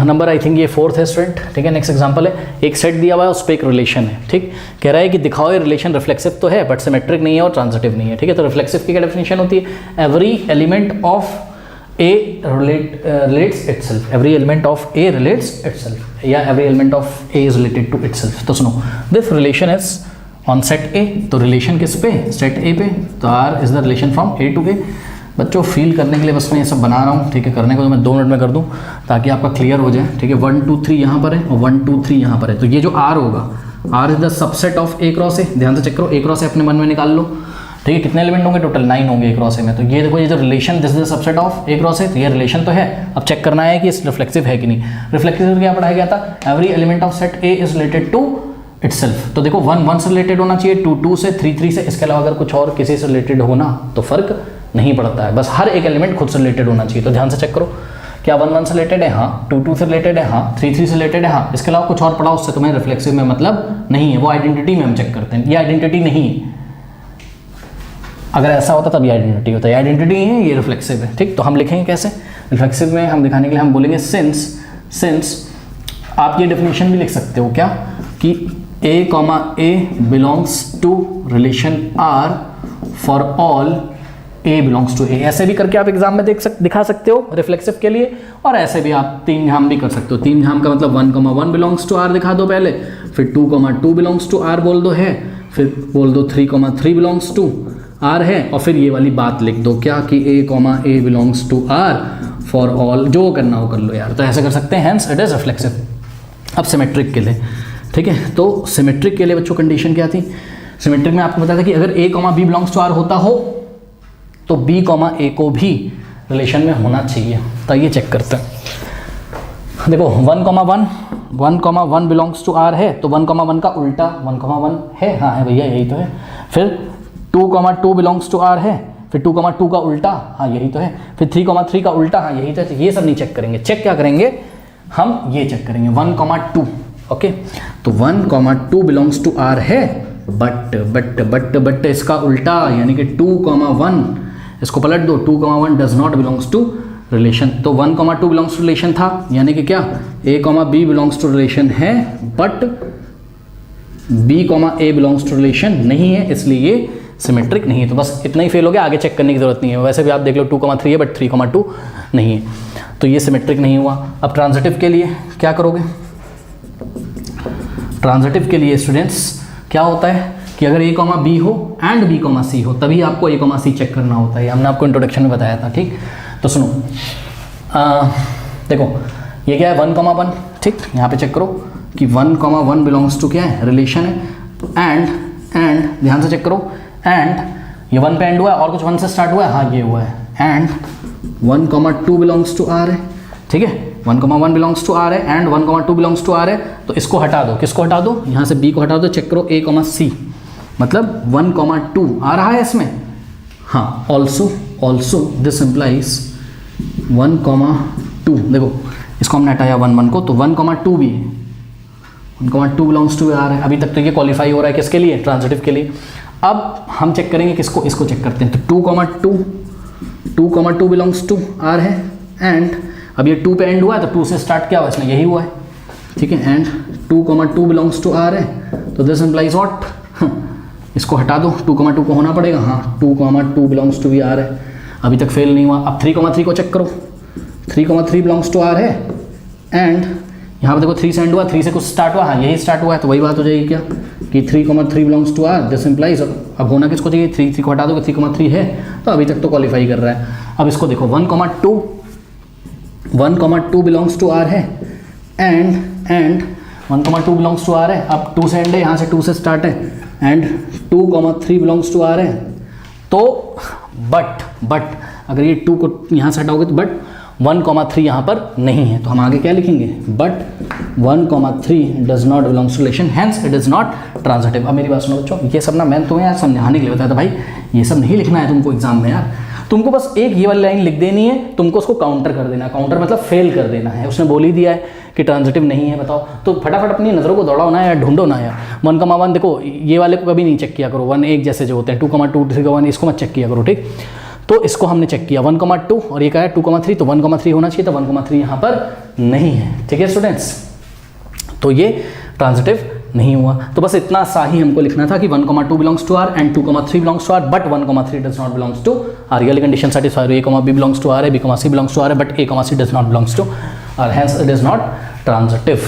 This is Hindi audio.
नंबर आई थिंक ये 4th है स्टूडेंट, ठीक है। नेक्स्ट एग्जांपल है, एक सेट दिया हुआ है, उस पर एक रिलेशन है, ठीक। कह रहा है कि दिखाओ ये रिलेशन रिफ्लेक्सिव तो है बट सिमेट्रिक नहीं है और ट्रांजिटिव नहीं है, ठीक है। तो रिफ्लेक्सिव की क्या डेफिनेशन होती है, every element of A relates itself, every element of A relates itself, या every element of A is related to itself। तो सुनो, this relation is on set A, तो रिलेशन किस पे, सेट A पे, तो R is the relation from A to A। बच्चों फील करने के लिए बस मैं ये सब बना रहा हूँ, ठीक है। करने को तो मैं 2 मिनट में कर दूँ ताकि आपका क्लियर हो जाए, ठीक है। 1 2 3 यहाँ पर है और 1 2 3 यहाँ पर है, तो ये जो R होगा, R is the subset of A cross A। ध्यान से चेक करो, A क्रॉस A अपने मन में निकाल लो, ठीक है। कितने एलिमेंट होंगे, टोटल 9 होंगे A क्रॉस A में। तो ये देखो, ये जो relation, this is the subset of A cross A, तो ये रिलेशन तो है। अब चेक करना है कि इस रिफ्लेक्सिव है कि नहीं। रिफ्लेक्सिव क्या पढ़ाया गया था, every element of set A is related to itself. तो देखो 1 1 से रिलेटेड होना चाहिए, 2 2 से, 3 3 से, इसके अलावा अगर कुछ और किसी से रिलेटेड होना तो फर्क नहीं पड़ता है, बस हर एक एलिमेंट खुद से रिलेटेड होना चाहिए। तो ध्यान से चेक करो, क्या 1 1 से रिलेटेड है, हाँ। 2 2 से रिलेटेड है, हाँ। 3 3 से रिलेटेड है, हाँ। इसके अलावा कुछ और पढ़ा, उससे तुम्हें रिफ्लेक्सिव में मतलब नहीं है, वो आइडेंटिटी में हम चेक करते हैं। ये आइडेंटिटी नहीं है, अगर ऐसा होता तब ये आइडेंटिटी होता है, आइडेंटिटी है, ये रिफ्लेक्सिव है, ठीक। तो हम लिखेंगे कैसे रिफ्लेक्सिव में, हम दिखाने के लिए हम बोलेंगे सिंस आप ये डेफिनेशन भी लिख सकते हो क्या, कि A belongs to relation R for all A belongs to A। ऐसे भी करके आप एग्जाम में दिखा सकते हो रिफ्लेक्सिव के लिए, और ऐसे भी आप 3 झाम भी कर सकते हो। 3 झाम का मतलब 1 बिलोंग्स टू R दिखा दो पहले, फिर 2 बिलोंग्स टू R बोल दो है, फिर बोल दो 3 बिलोंग्स टू R है, और फिर ये वाली बात लिख दो क्या, कि A belongs to R for all, जो करना हो कर लो यार। तो ऐसे कर सकते हैं, हेंस इट इज रिफ्लेक्सिव। अब सिमेट्रिक के लिए, ठीक है। तो सिमेट्रिक के लिए बच्चों कंडीशन क्या थी, सिमेट्रिक में आपको बताया था कि अगर A B belongs to R होता हो तो B A को भी रिलेशन में होना चाहिए। तो ये चेक करते हैं, देखो 1 बिलोंग्स टू R है, तो 1 का उल्टा 1 है, हाँ है भैया, यही तो है। फिर 2 बिलोंग्स टू R है, फिर 2 का उल्टा, हाँ यही तो है। फिर 3 का उल्टा, हाँ यही तो है। ये सब नहीं चेक करेंगे, चेक क्या करेंगे हम, ये चेक करेंगे 1 2, ओके। तो 1 2 बिलोंग्स टू R है, बट इसका उल्टा यानी कि 2 1, इसको पलट दो, 2 1 does not belongs to relation. तो 1 2 बिलोंग्स टू रिलेशन था, यानी कि क्या A B belongs to relation है, but B A belongs to relation नहीं है, इसलिए ये सिमेट्रिक नहीं है। तो बस इतना ही फेल हो गया, आगे चेक करने की जरूरत नहीं है। वैसे भी आप देख लो 2 3 है, बट 3 2 नहीं है, तो ये सिमेट्रिक नहीं हुआ। अब ट्रांजिटिव के लिए क्या करोगे, ट्रांजिटिव के लिए स्टूडेंट्स क्या होता है कि अगर A B हो एंड B C हो, तभी आपको A C चेक करना होता है। हमने आपको इंट्रोडक्शन में बताया था, ठीक। तो सुनो, देखो ये क्या है 1 ठीक। यहाँ पे चेक करो कि 1 बिलोंग्स टू क्या है, रिलेशन है, एंड ध्यान से चेक करो, एंड ये 1 पे एंड हुआ है, और कुछ 1 से स्टार्ट हुआ है, हाँ ये हुआ है, एंड 1 2 बिलोंग्स टू R है, ठीक है। 1 बिलोंग्स टू R है, एंड 1 2 बिलोंग्स टू R है। तो इसको हटा दो, किसको हटा दो, यहाँ से B को हटा दो, चेक करो A C, मतलब 1 2 आ रहा है इसमें, हाँ। ऑल्सो दिस इम्प्लाइज 1 2, देखो इसको हमने हटाया 1 को, तो 1 2 भी है, 1 2 बिलोंग्स टू R है। अभी तक तो ये क्वालिफाई हो रहा है किसके लिए, ट्रांजिटिव के लिए। अब हम चेक करेंगे किसको, इसको चेक करते हैं। तो 2 2 बिलोंग्स टू R है, एंड अब ये 2 पे एंड हुआ है, तो 2 से स्टार्ट क्या हुआ, इसमें यही हुआ है, ठीक है। एंड 2 2 बिलोंग्स टू R है, तो दिस इम्प्लाइज व्हाट, इसको हटा दो, 2 2 को होना पड़ेगा, हाँ। 2 2 बिलोंग्स टू R है, अभी तक फेल नहीं हुआ। अब 3 3 को चेक करो, 3 3 बिलोंग्स टू R है, एंड यहाँ पर देखो 3 से एंड हुआ, 3 से कुछ स्टार्ट हुआ, हाँ यही स्टार्ट हुआ है, तो वही बात हो जाएगी क्या, कि 3 3 belongs to R, this implies, अब होना किसको चाहिए, 3 3 को हटा दो, 3 3 है, तो अभी तक तो क्वालिफाई कर रहा है। अब इसको देखो 1 2 बिलोंग्स टू R है, एंड 1 2 बिलोंग्स टू R है, अब 2 से एंड है, यहाँ से 2 से स्टार्ट है, एंड 2 3 बिलोंग्स टू R है। तो बट अगर ये 2 को यहाँ से हटाओगे तो बट 1 3 यहाँ पर नहीं है, तो हम आगे क्या लिखेंगे, but 1 3 does not belongs to relation, hence it is not transitive. अब मेरी बात सुनो बच्चों, ये सब ना मैंने तुम्हें यार समझाने के लिए बताया था भाई, ये सब नहीं लिखना है तुमको एग्जाम में यार, तुमको बस एक ये वाली लाइन लिख देनी है, तुमको उसको काउंटर कर देना, काउंटर मतलब फेल कर देना है। उसने बोल ही दिया है कि ट्रांजिटिव नहीं है, बताओ, तो फटाफट अपनी नज़रों को दौड़ाओ ना यार, ढूंढो ना यार। 1 1 देखो ये वाले को कभी नहीं चेक किया करो, 1 एक जैसे जो होते हैं, 2 2 3 1 इसको मत चेक किया करो, ठीक। तो इसको हमने चेक किया 1,2 और ये क्या है 2,3, तो 1,3 होना चाहिए, तो 1,3 यहाँ पर नहीं है। ठीक है स्टूडेंट्स, तो ये ट्रांजिटिव नहीं हुआ। तो बस इतना सा ही हमको लिखना था कि 1,2 belongs to r and 2,3 belongs to r, but 1,3 does not belongs to r. ये कंडीशन सेटिस्फाई हुई, A, B belongs to r है, B, C belongs to r है, but A, C does not belongs to r, hence it is not transitive.